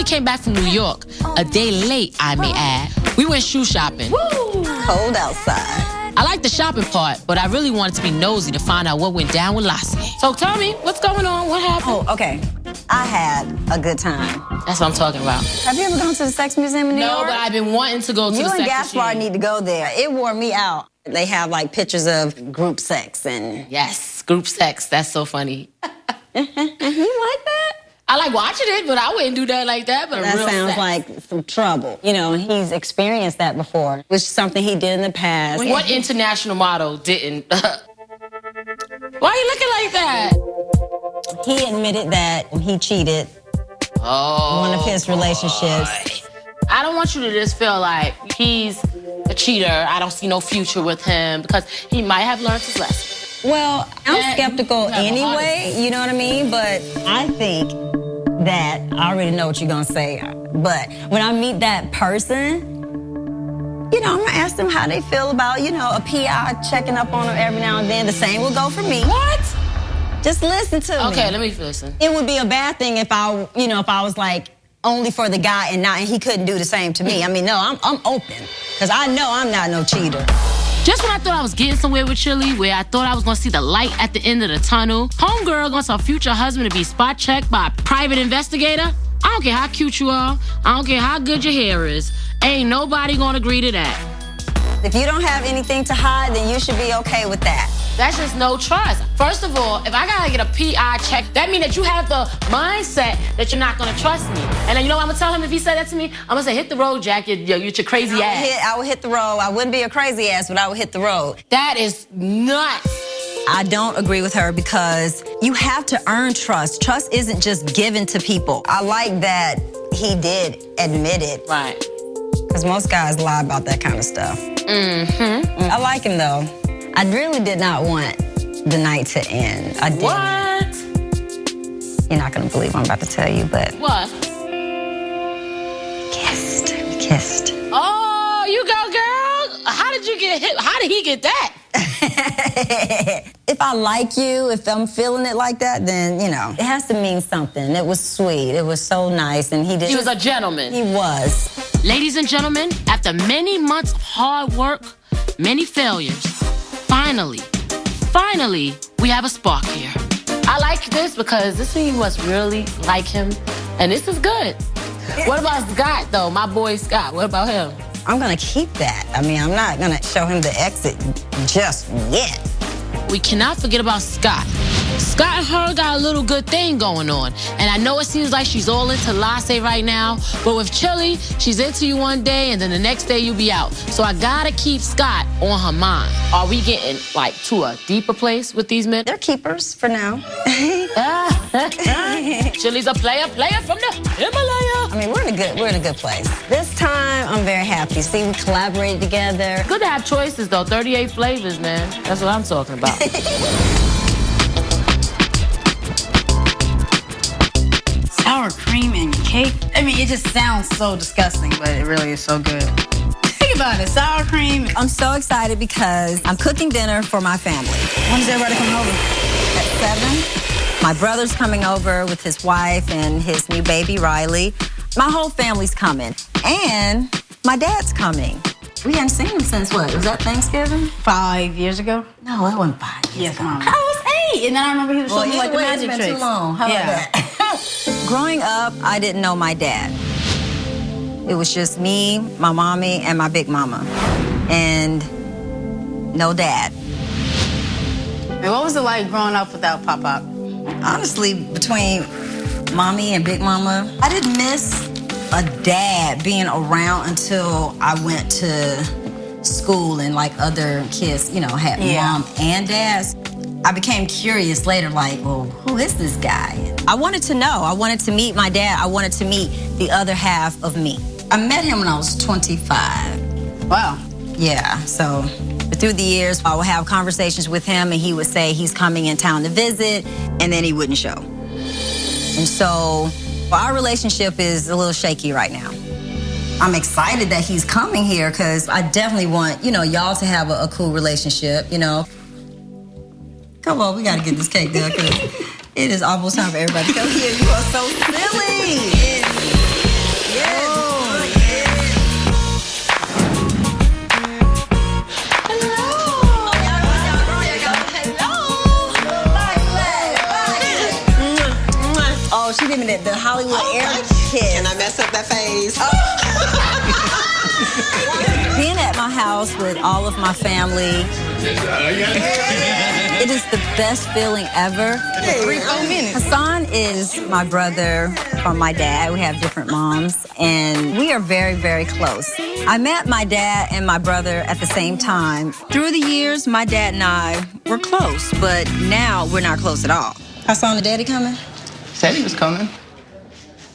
came back from New York, a day late, I may add. We went shoe shopping. Woo! Cold outside. I like the shopping part, but I really wanted to be nosy to find out what went down with Lassie. So tell me, what's going on? What happened? Oh, okay. I had a good time. That's what I'm talking about. Have you ever gone to the Sex Museum in New York? No, but I've been wanting to go to the Sex Museum. You and Gaspar need to go there. It wore me out. They have like pictures of group sex and... Yes, group sex. That's so funny. You like that? I like watching it, but I wouldn't do that like that. But that real sounds sex. like some trouble. You know, he's experienced that before, which is something he did in the past. What international model didn't? Why are you looking like that? He admitted that he cheated one of his relationships. I don't want you to just feel like he's a cheater. I don't see no future with him because he might have learned his lesson. Well, I'm skeptical anyway, you know what I mean? But I think that I already know what you're gonna say. But when I meet that person, you know, I'm gonna ask them how they feel about, you know, a PI checking up on them every now and then. The same will go for me. What? Just listen to me. Okay, let me listen. It would be a bad thing if I, you know, if I was like only for the guy and he couldn't do the same to me. I mean, no, I'm open because I know I'm not no cheater. Just when I thought I was getting somewhere with Chilli, where I thought I was gonna see the light at the end of the tunnel, homegirl wants her future husband to be spot checked by a private investigator. I don't care how cute you are. I don't care how good your hair is. Ain't nobody gonna agree to that. If you don't have anything to hide, then you should be okay with that. That's just no trust. First of all, if I gotta get a PI check, that means that you have the mindset that you're not gonna trust me. And then you know what I'm gonna tell him if he said that to me? I'm gonna say, hit the road, Jack, you're your crazy ass. I would hit the road. I wouldn't be a crazy ass, but I would hit the road. That is nuts. I don't agree with her because you have to earn trust. Trust isn't just given to people. I like that he did admit it. Right. Because most guys lie about that kind of stuff. I like him though. I really did not want the night to end. I didn't. What? You're not gonna believe what I'm about to tell you, but... What? We kissed. Oh, you go, girl. How did you get hit? How did he get that? If I like you, if I'm feeling it like that, then, you know, it has to mean something. It was sweet. It was so nice, and he did... He was a gentleman. He was. Ladies and gentlemen, after many months of hard work, many failures, finally, we have a spark here. I like this because this means you must really like him, and this is good. What about Scott, though? My boy Scott, what about him? I'm gonna keep that. I mean, I'm not gonna show him the exit just yet. We cannot forget about Scott. Scott and her got a little good thing going on. And I know it seems like she's all into Lassie right now, but with Chilli, she's into you one day and then the next day you'll be out. So I gotta keep Scott on her mind. Are we getting like to a deeper place with these men? They're keepers for now. Chilli's a player from the Himalaya. I mean, we're in a good place. This time, I'm very happy. See, we collaborated together. Good to have choices though, 38 flavors, man. That's what I'm talking about. Sour cream and cake. I mean, it just sounds so disgusting, but it really is so good. Think about it, sour cream. I'm so excited because I'm cooking dinner for my family. When is everybody coming over? At 7. My brother's coming over with his wife and his new baby, Riley. My whole family's coming. And my dad's coming. We hadn't seen him since what? Was that Thanksgiving? 5 years ago? No, it wasn't 5 years ago. I was 8, and then I remember he was showing me like the magic it's been tricks. too long. How about that? Growing up, I didn't know my dad. It was just me, my mommy, and my big mama. And no dad. And what was it like growing up without Pop-Pop? Honestly, between mommy and big mama, I didn't miss a dad being around until I went to school and like other kids, you know, had mom and dads. I became curious later, like, well, who is this guy? I wanted to know. I wanted to meet my dad. I wanted to meet the other half of me. I met him when I was 25. Wow. Yeah, so through the years, I would have conversations with him and he would say he's coming in town to visit, and then he wouldn't show. And so our relationship is a little shaky right now. I'm excited that he's coming here because I definitely want, you know, y'all to have a cool relationship, you know. Come on, we gotta get this cake done because it is almost time for everybody to come here. You are so silly. Oh, she gave me the Hollywood air kiss. Can I mess up that face? Being at my house with all of my family, it is the best feeling ever. 3-4 minutes. Hassan is my brother from my dad. We have different moms, and we are very, very close. I met my dad and my brother at the same time. Through the years, my dad and I were close, but now we're not close at all. Hassan, the daddy coming? Said he was coming.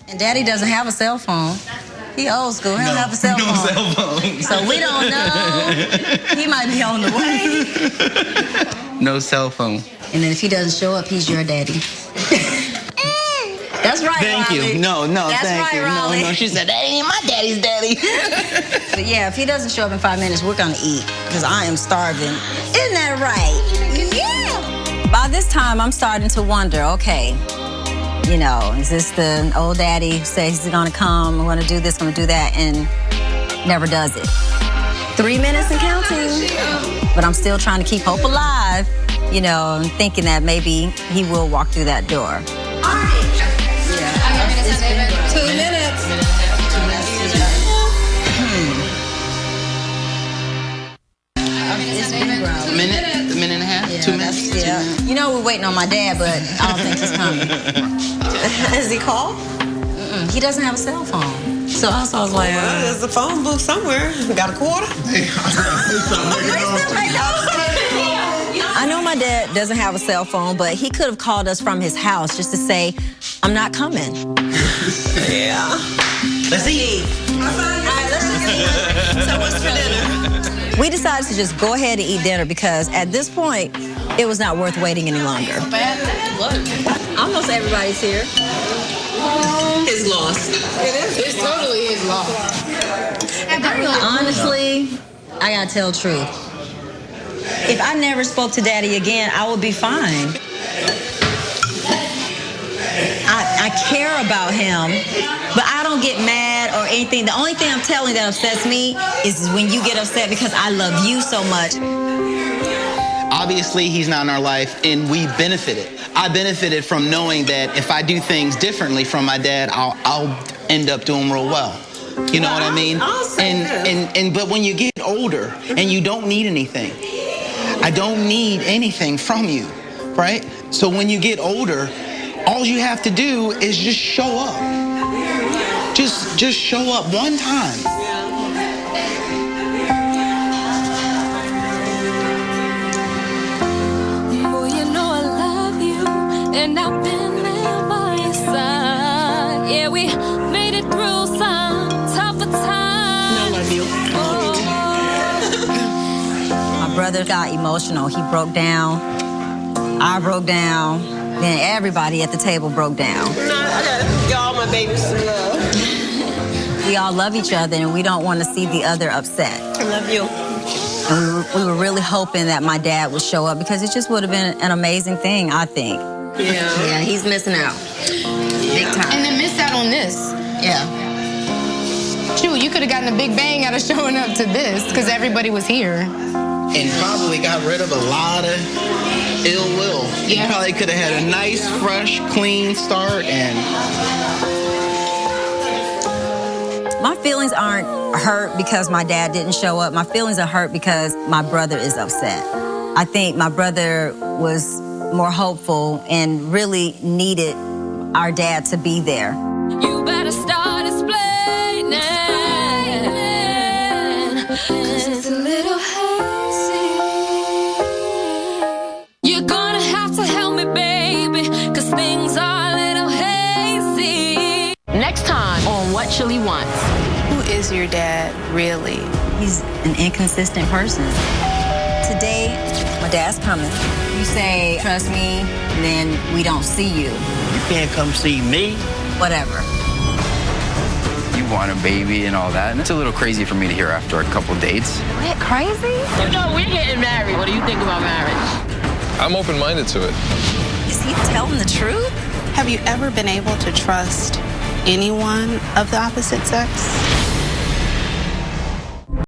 And daddy doesn't have a cell phone. He old school. He don't have a cell phone. No cell phone. So we don't know. He might be on the way. No cell phone. And then if he doesn't show up, he's your daddy. That's right, Thank Raleigh. you. No, That's thank right, you. Raleigh. No, she said, that ain't my daddy's daddy. But yeah, if he doesn't show up in 5 minutes, we're gonna eat, because I am starving. Isn't that right? Yeah. By this time, I'm starting to wonder, okay, you know, is this the old daddy who says he's gonna come, we're gonna do this, gonna do that, and never does it. 3 minutes and counting. But I'm still trying to keep hope alive, you know, and thinking that maybe he will walk through that door. 2 minutes. It's been grown. A minute and a half? Yeah, 2 minutes? Yeah. You know, we're waiting on my dad, but I don't think he's coming. Is he called? He doesn't have a cell phone. So I was like, Well, there's a phone booth somewhere. Got a quarter? I know my dad doesn't have a cell phone, but he could have called us from his house just to say, I'm not coming. Yeah. Let's eat. So what's for dinner? We decided to just go ahead and eat dinner because at this point, it was not worth waiting any longer. Almost everybody's here. His loss. It's totally his loss. Honestly, I gotta tell the truth. If I never spoke to Daddy again, I would be fine. I care about him, but I don't get mad or anything. The only thing I'm telling that upsets me is when you get upset because I love you so much. Obviously, he's not in our life, and we benefited. I benefited from knowing that if I do things differently from my dad, I'll end up doing real well. You know what I mean? I'll say that. But when you get older and you don't need anything, I don't need anything from you, right? So when you get older, all you have to do is just show up. Just show up one time. Boy, you know I love you, and I've been there by your side. Yeah, we made it through some tougher times. I love you. My brother got emotional. He broke down. I broke down. Then everybody at the table broke down. I gotta give all my babies some love. We all love each other, and we don't want to see the other upset. I love you. And we were really hoping that my dad would show up because it just would have been an amazing thing, I think. Yeah. Yeah, he's missing out. Big time. And then missed out on this. Yeah. Shoot, you could have gotten a big bang out of showing up to this because everybody was here. And probably got rid of a lot of ill will. He Yeah. probably could have had a nice, fresh, clean start. And My feelings aren't hurt because my dad didn't show up. My feelings are hurt because my brother is upset. I think my brother was more hopeful and really needed our dad to be there. You better start explaining, 'cause it's a little hazy. You're gonna have to help me, baby, 'cause things are a little hazy. Next time on What Chilli Wants. Who is your dad, really? He's an inconsistent person. Today, my dad's coming. You say, trust me, then we don't see you. You can't come see me. Whatever. You want a baby and all that, and it's a little crazy for me to hear after a couple dates. What, crazy? You know, we're getting married. What do you think about marriage? I'm open-minded to it. Is he telling the truth? Have you ever been able to trust anyone of the opposite sex.